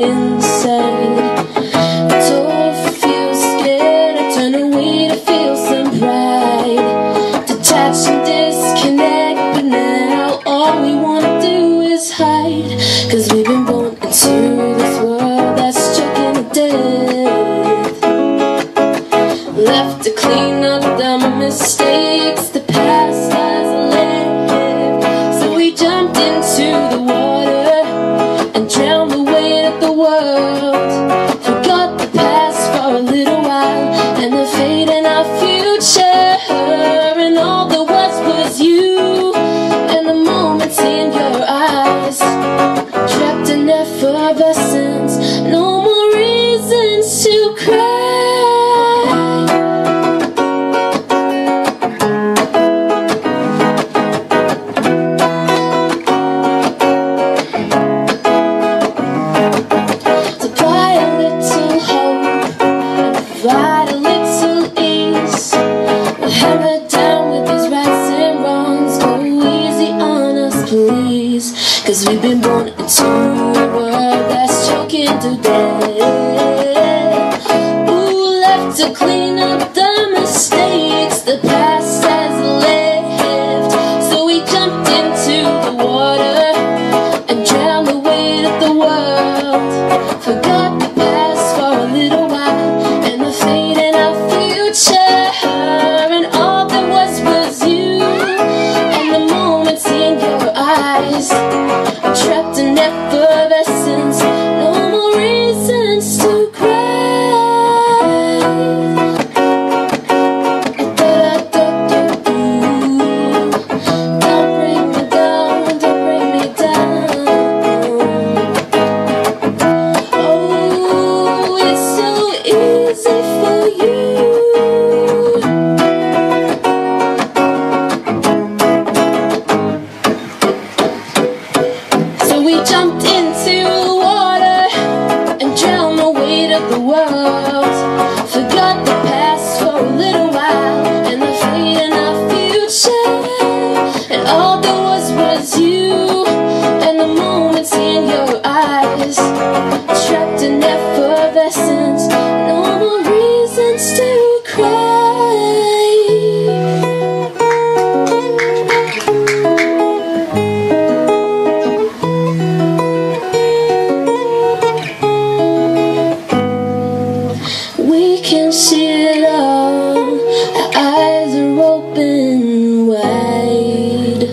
Inside, don't feel scared. I turn away to feel some pride. Detach and disconnect, but now all we wanna do is hide. 'Cause we've been born into this world that's choking to death, left to clean up the mistakes the past has left. So we jumped into the water and drowned the weight of the world. Forgot the past for a little while and the fate in our future. And all there was you and the moments in your eyes. Trapped in effervescence, no more reasons to cry. Provide a little ease. We'll hammer down with these rights and wrongs. Go easy on us, please. 'Cause we've been born into a world that's choking to death. Ooh, left to clean up the mistakes the past has left. So we jumped into the water and drowned the weight of the world. Forgot the past for a little while and the fate in our future. And all there was you and the moments in your eyes. Trapped in effervescence, no more reasons to cry. Don't bring me down, don't bring me down. Oh, it's so easy for you. We jumped into the water and drowned the weight of the world. Forgot the past for a little while and the fate in our future. And all there was you and the moments in your eyes. Trapped in effervescence, no more reasons to cry. We can see it all, our eyes are open wide.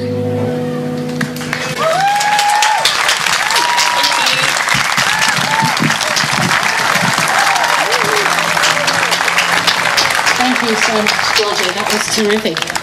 Thank you so much, Georgie. That was terrific.